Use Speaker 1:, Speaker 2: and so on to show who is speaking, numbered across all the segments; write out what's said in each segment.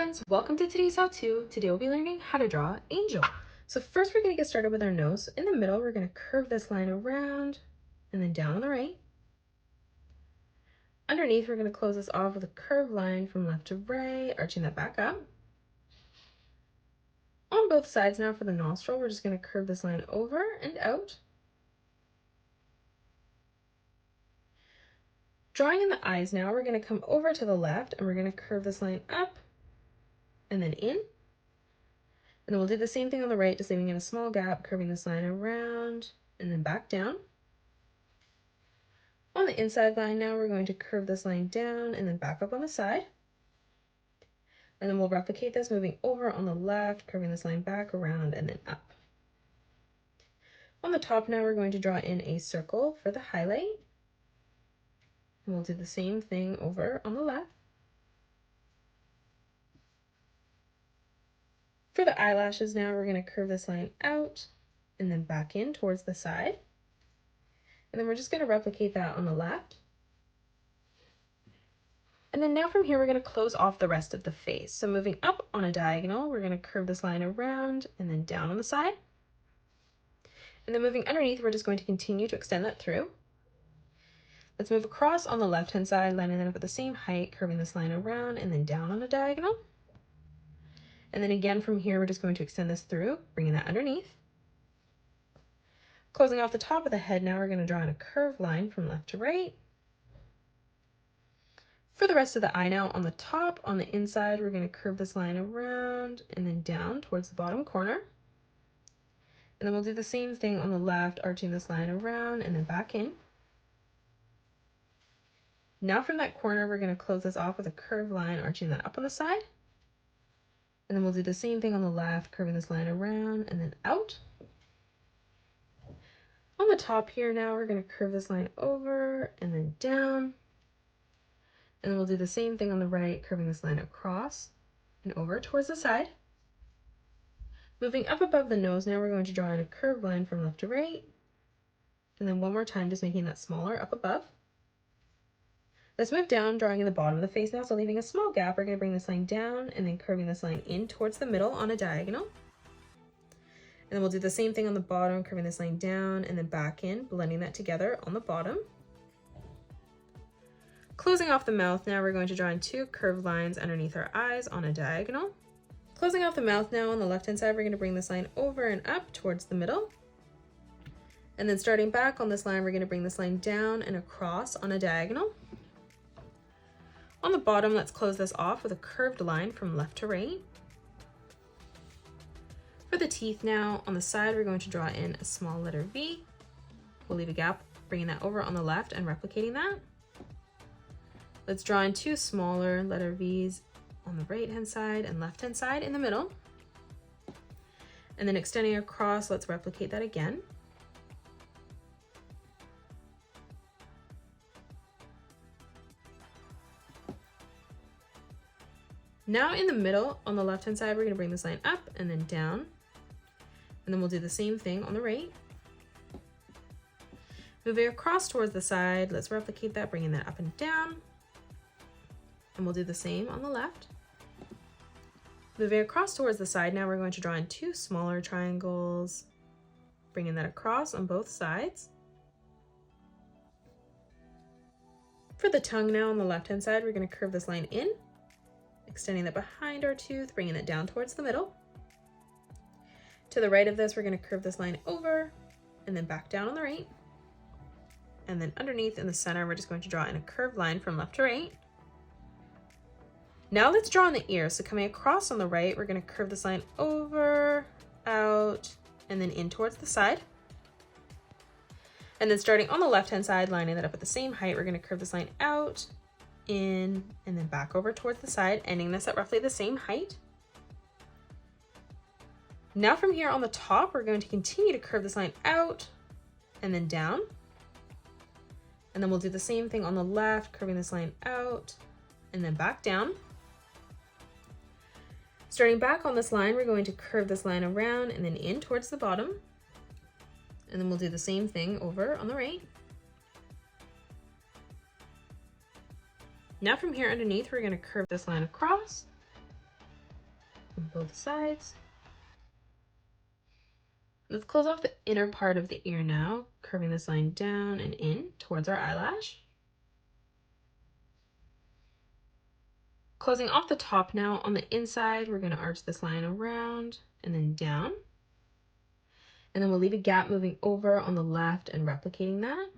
Speaker 1: friends, welcome to today's how-to. Today we'll be learning how to draw angel. So first we're going to get started with our nose. In the middle we're going to curve this line around and then down on the right. Underneath we're going to close this off with a curved line from left to right, arching that back up. On both sides now for the nostril we're just going to curve this line over and out. Drawing in the eyes now, we're going to come over to the left and we're going to curve this line up and then in. And then we'll do the same thing on the right, just leaving in a small gap, curving this line around and then back down. On the inside line now, we're going to curve this line down and then back up on the side. And then we'll replicate this, moving over on the left, curving this line back around and then up. On the top now, we're going to draw in a circle for the highlight. And we'll do the same thing over on the left. For the eyelashes now, we're going to curve this line out and then back in towards the side. And then we're just going to replicate that on the left. And then now from here, we're going to close off the rest of the face. So moving up on a diagonal, we're going to curve this line around and then down on the side. And then moving underneath, we're just going to continue to extend that through. Let's move across on the left-hand side, lining that up at the same height, curving this line around and then down on a diagonal. And then again from here, we're just going to extend this through, bringing that underneath. Closing off the top of the head, now we're going to draw in a curved line from left to right. For the rest of the eye now, on the top, on the inside, we're going to curve this line around and then down towards the bottom corner. And then we'll do the same thing on the left, arching this line around and then back in. Now from that corner, we're going to close this off with a curved line, arching that up on the side. And then we'll do the same thing on the left, curving this line around and then out. On the top here now, we're going to curve this line over and then down. And then we'll do the same thing on the right, curving this line across and over towards the side. Moving up above the nose now, we're going to draw in a curved line from left to right. And then one more time, just making that smaller up above. Let's move down, drawing in the bottom of the face now, so leaving a small gap, we're going to bring this line down and then curving this line in towards the middle on a diagonal. And then we'll do the same thing on the bottom, curving this line down and then back in, blending that together on the bottom. Closing off the mouth now, we're going to draw in two curved lines underneath our eyes on a diagonal. Closing off the mouth now, on the left-hand side, we're going to bring this line over and up towards the middle. And then starting back on this line, we're going to bring this line down and across on a diagonal. On the bottom, let's close this off with a curved line from left to right. For the teeth now, on the side, we're going to draw in a small letter V. We'll leave a gap, bringing that over on the left and replicating that. Let's draw in two smaller letter V's on the right-hand side and left-hand side in the middle. And then extending across, let's replicate that again. Now in the middle, on the left-hand side, we're going to bring this line up and then down. And then we'll do the same thing on the right. Moving across towards the side, let's replicate that, bringing that up and down. And we'll do the same on the left. Moving across towards the side, now we're going to draw in two smaller triangles, bringing that across on both sides. For the tongue now, on the left-hand side, we're going to curve this line in, extending that behind our tooth, bringing it down towards the middle. To the right of this, we're going to curve this line over and then back down on the right. And then underneath in the center, we're just going to draw in a curved line from left to right. Now let's draw in the ear. So coming across on the right, we're going to curve this line over, out, and then in towards the side. And then starting on the left-hand side, lining that up at the same height, we're going to curve this line out, in, and then back over towards the side, ending this at roughly the same height. Now from here on the top, we're going to continue to curve this line out and then down. And then we'll do the same thing on the left, curving this line out and then back down. Starting back on this line, we're going to curve this line around and then in towards the bottom. And then we'll do the same thing over on the right. Now from here underneath, we're going to curve this line across on both sides. Let's close off the inner part of the ear now, curving this line down and in towards our eyelash. Closing off the top now, on the inside, we're going to arch this line around and then down. And then we'll leave a gap moving over on the left and replicating that.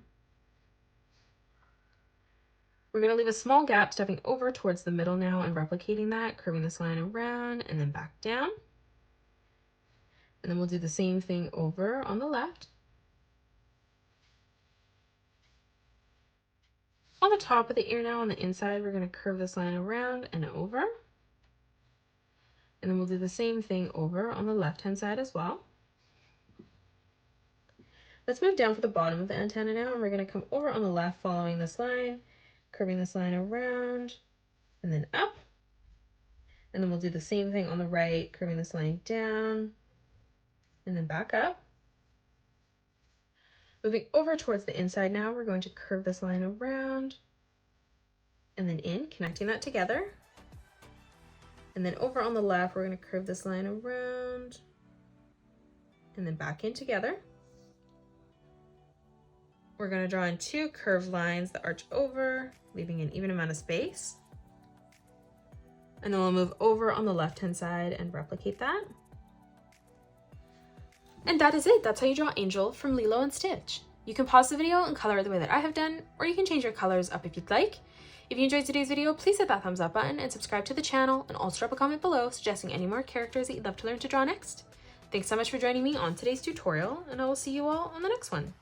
Speaker 1: We're going to leave a small gap stepping over towards the middle now and replicating that, curving this line around and then back down. And then we'll do the same thing over on the left. On the top of the ear now, on the inside, we're going to curve this line around and over. And then we'll do the same thing over on the left-hand side as well. Let's move down for the bottom of the antenna now, and we're going to come over on the left following this line, curving this line around and then up. And then we'll do the same thing on the right, curving this line down and then back up. Moving over towards the inside now, we're going to curve this line around and then in, connecting that together. And then over on the left, we're going to curve this line around and then back in together. We're going to draw in two curved lines that arch over, leaving an even amount of space. And then we'll move over on the left-hand side and replicate that. And that is it. That's how you draw Angel from Lilo and Stitch. You can pause the video and color it the way that I have done, or you can change your colors up if you'd like. If you enjoyed today's video, please hit that thumbs up button and subscribe to the channel, and also drop a comment below suggesting any more characters that you'd love to learn to draw next. Thanks so much for joining me on today's tutorial, and I will see you all on the next one.